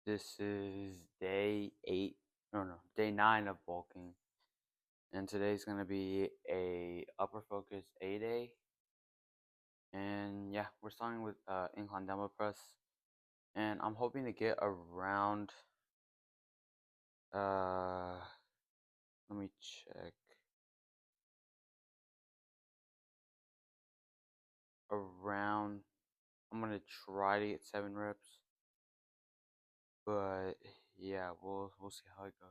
This is day 8, no, day 9 of bulking, and today's gonna be a upper focus A day. And yeah, we're starting with incline dumbbell press, and I'm hoping to get around. Uh, Let me check. Around, I'm gonna try to get 7 reps, but yeah, we'll see how it goes.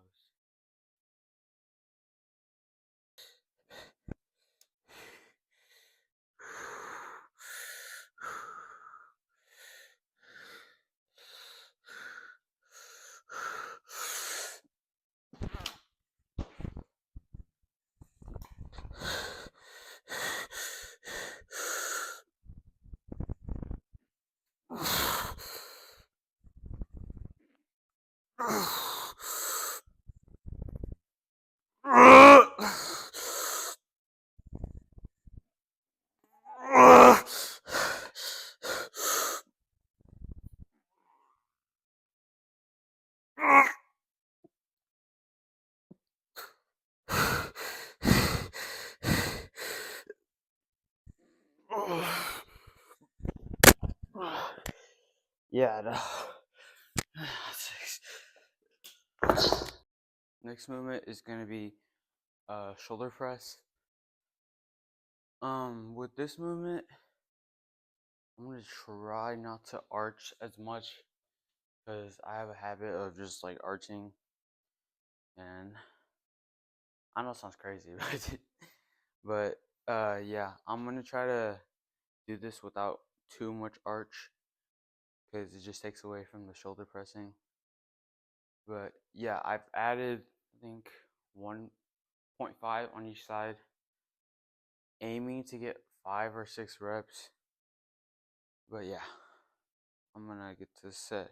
Yeah, no. Next movement is gonna be shoulder press. With this movement, I'm gonna try not to arch as much because I have a habit of just like arching, and I know it sounds crazy, but yeah, I'm gonna try to do this without too much arch because it just takes away from the shoulder pressing. But yeah, I've added, I think, 1.5 on each side, aiming to get 5 or 6 reps. But yeah, I'm gonna get to set.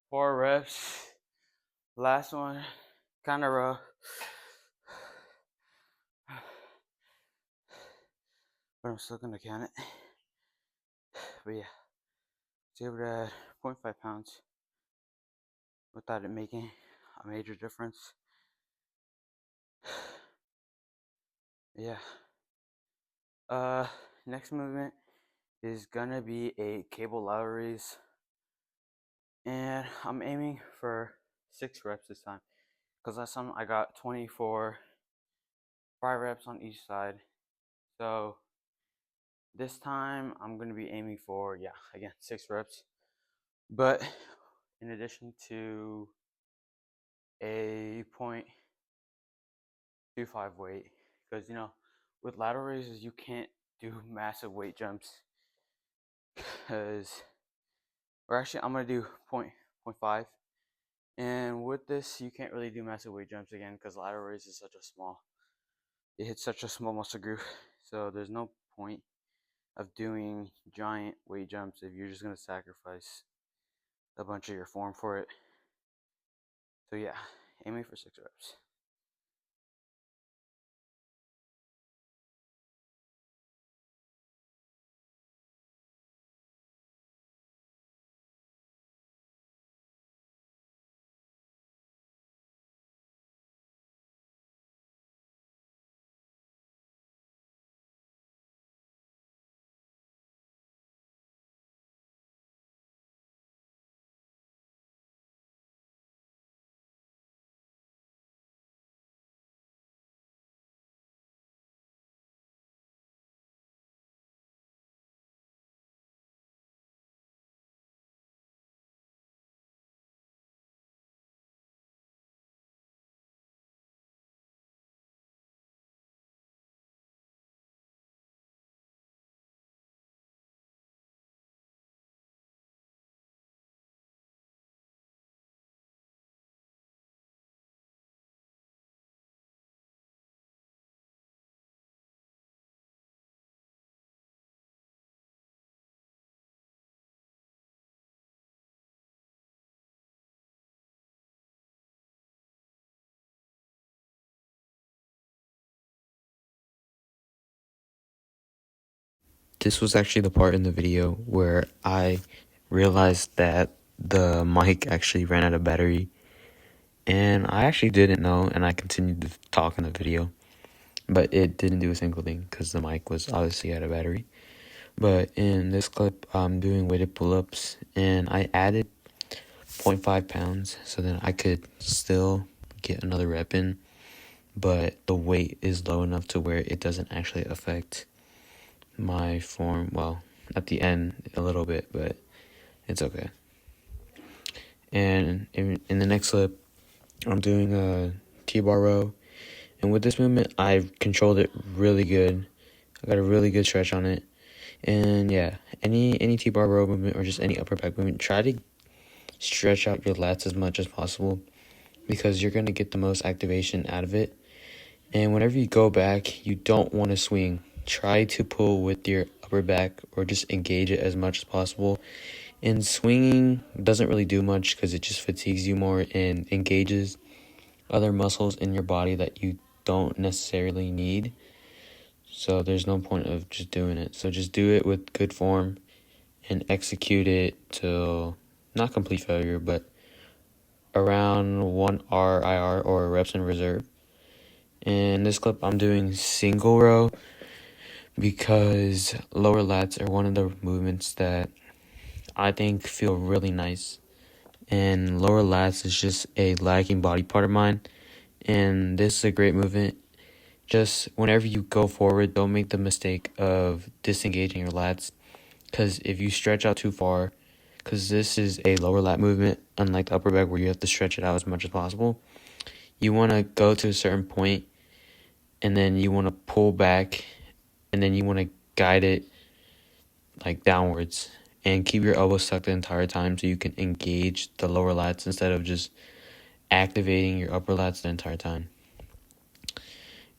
Four reps. Last one, kind of rough. But I'm still gonna count it. But yeah, was able to add 0.5 pounds without it making a major difference. Yeah. Next movement is gonna be a cable lateral raise, and I'm aiming for 6 reps this time. Cause last time I got 24, 5 reps on each side. So this time I'm gonna be aiming for, yeah, again, 6 reps. But in addition to a 0.25 weight, because with lateral raises you can't do massive weight jumps, because or actually I'm gonna do 0.5, and with this you can't really do massive weight jumps again because lateral raise is it hits such a small muscle group, so there's no point of doing giant weight jumps if you're just gonna sacrifice a bunch of your form for it. So yeah, aiming for 6 reps. this was actually the part in the video where I realized that the mic actually ran out of battery, and I actually didn't know, and I continued to talk in the video, but it didn't do a single thing because the mic was obviously out of battery. But in this clip, I'm doing weighted pull-ups, and I added 0.5 pounds so that I could still get another rep in, but the weight is low enough to where it doesn't actually affect my form. Well, at the end a little bit, but it's okay. And in the next clip, I'm doing a T-bar row, and with this movement I've controlled it really good. I got a really good stretch on it. And yeah, any T-bar row movement or just any upper back movement, try to stretch out your lats as much as possible because you're going to get the most activation out of it. And whenever you go back, you don't want to swing. Try to pull with your upper back or just engage it as much as possible. And swinging doesn't really do much because it just fatigues you more and engages other muscles in your body that you don't necessarily need. So there's no point of just doing it. So just do it with good form and execute it till not complete failure, but around 1 RIR or reps in reserve. In this clip, I'm doing single row because lower lats are one of the movements that I think feel really nice. And lower lats is just a lacking body part of mine. And this is a great movement. Just whenever you go forward, don't make the mistake of disengaging your lats. Because if you stretch out too far, because this is a lower lat movement, unlike the upper back where you have to stretch it out as much as possible, you want to go to a certain point and then you want to pull back and then you want to guide it like downwards and keep your elbows stuck the entire time so you can engage the lower lats instead of just activating your upper lats the entire time.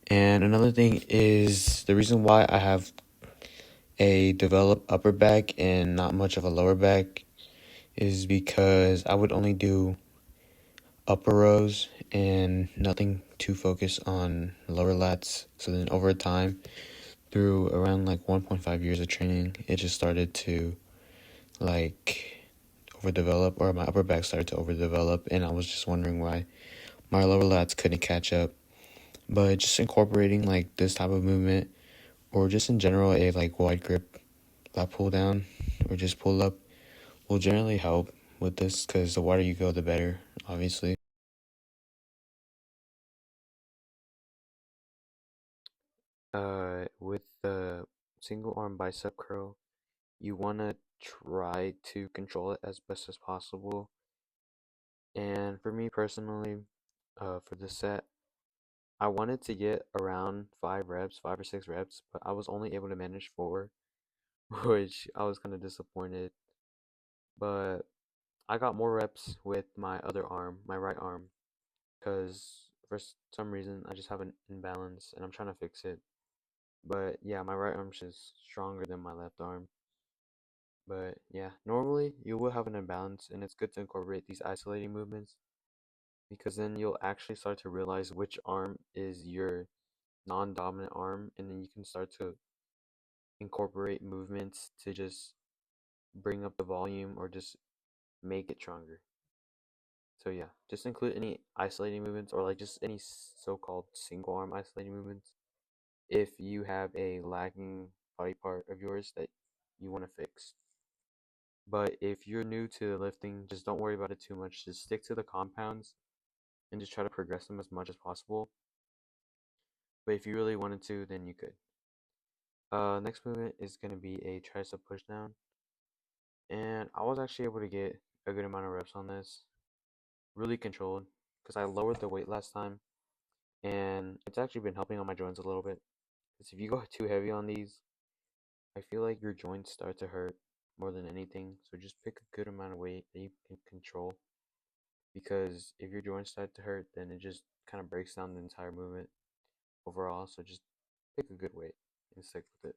And another thing is the reason why I have a developed upper back and not much of a lower back is because I would only do upper rows and nothing too focused on lower lats. So then over time, through around like 1.5 years of training, it just started to like overdevelop, or my upper back started to overdevelop, and I was just wondering why my lower lats couldn't catch up. But just incorporating like this type of movement, or just in general a like wide grip lat pull down or just pull up, will generally help with this because the wider you go, the better, obviously. With the single arm bicep curl, you want to try to control it as best as possible. And for me personally, for this set, I wanted to get around 5 or 6 reps, but I was only able to manage 4, which I was kind of disappointed. But I got more reps with my other arm, my right arm, because for some reason I just have an imbalance and I'm trying to fix it. But yeah, my right arm's just stronger than my left arm. But yeah, normally you will have an imbalance, and it's good to incorporate these isolating movements because then you'll actually start to realize which arm is your non-dominant arm, and then you can start to incorporate movements to just bring up the volume or just make it stronger. So yeah, just include any isolating movements or like just any so-called single arm isolating movements if you have a lagging body part of yours that you want to fix. But if you're new to lifting, just don't worry about it too much. Just stick to the compounds and just try to progress them as much as possible. But if you really wanted to, then you could. Next movement is going to be a tricep pushdown. And I was actually able to get a good amount of reps on this. Really controlled because I lowered the weight last time. And it's actually been helping on my joints a little bit. Because if you go too heavy on these, I feel like your joints start to hurt more than anything. So just pick a good amount of weight that you can control. Because if your joints start to hurt, then it just kind of breaks down the entire movement overall. So just pick a good weight and stick with it.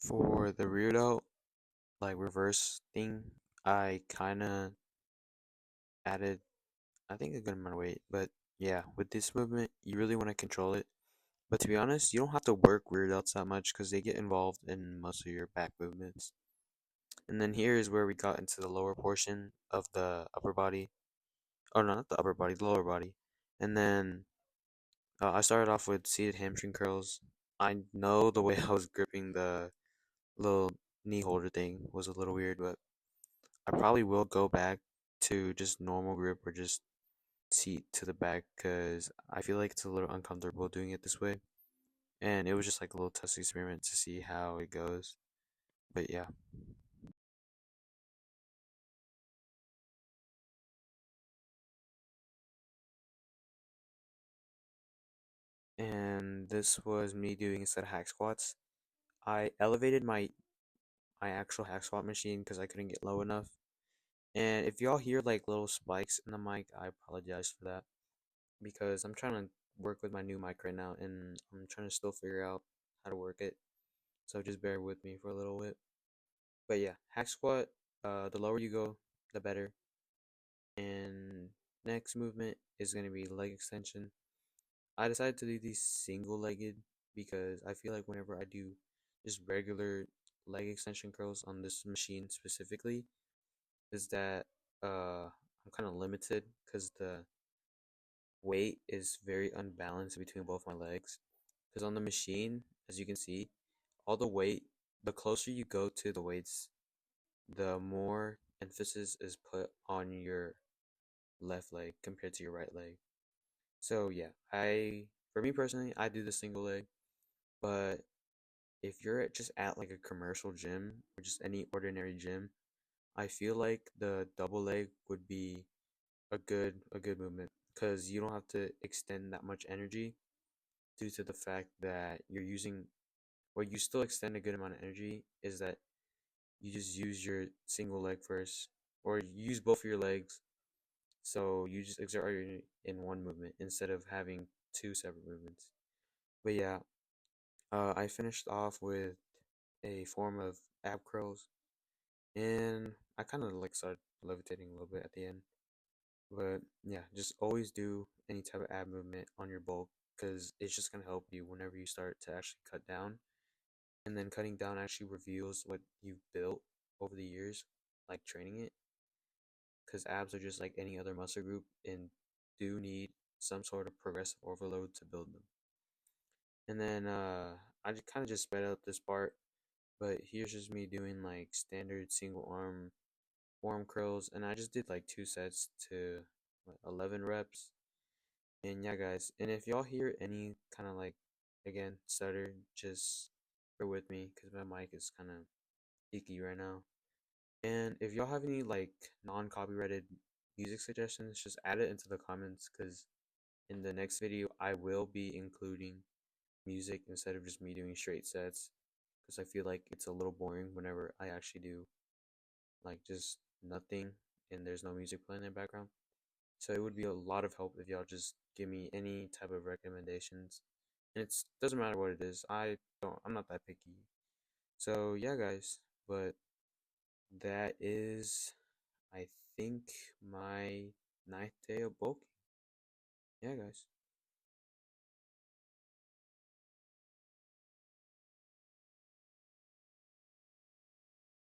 For the rear delt, like reverse thing, I kinda added, I think, a good amount of weight. But yeah, with this movement, you really want to control it. But to be honest, you don't have to work rear delts that much because they get involved in most of your back movements. And then here is where we got into the lower portion of the upper body. Oh, no, not the upper body, the lower body. And then I started off with seated hamstring curls. I know the way I was gripping the little knee holder thing was a little weird, but I probably will go back to just normal grip or just seat to the back because I feel like it's a little uncomfortable doing it this way. And it was just like a little test experiment to see how it goes. But yeah. And this was me doing a set of hack squats. I elevated my actual hack squat machine because I couldn't get low enough. And if y'all hear like little spikes in the mic, I apologize for that because I'm trying to work with my new mic right now and I'm trying to still figure out how to work it. So just bear with me for a little bit. But yeah, hack squat, the lower you go, the better. And next movement is going to be leg extension. I decided to do these single legged because I feel like whenever I do just regular leg extension curls on this machine specifically, is that I'm kind of limited because the weight is very unbalanced between both my legs. Because on the machine, as you can see, all the weight, the closer you go to the weights, the more emphasis is put on your left leg compared to your right leg. So yeah, for me personally, I do the single leg, but if you're just at like a commercial gym or just any ordinary gym, I feel like the double leg would be a good movement because you don't have to extend that much energy due to the fact that you're using, well, you still extend a good amount of energy is that you just use your single leg first or you use both of your legs, so you just exert all your energy in one movement instead of having two separate movements. But yeah, I finished off with a form of ab curls, and I kind of like started levitating a little bit at the end. But yeah, just always do any type of ab movement on your bulk because it's just gonna help you whenever you start to actually cut down. And then cutting down actually reveals what you've built over the years, like training it. Because abs are just like any other muscle group and do need some sort of progressive overload to build them. And then I kind of just sped up this part, but here's just me doing like standard single arm forearm curls, and I just did like 2 sets to 11 reps. And yeah, guys, and if y'all hear any kind of like, again, stutter, just bear with me because my mic is kind of icky right now. And if y'all have any like non-copyrighted music suggestions, just add it into the comments because in the next video, I will be including music instead of just me doing straight sets because I feel like it's a little boring whenever I actually do like just nothing and there's no music playing in the background. So it would be a lot of help if y'all just give me any type of recommendations. And it doesn't matter what it is. I'm not that picky. So yeah, guys, but that is, I think, my ninth day of bulking. Yeah, guys.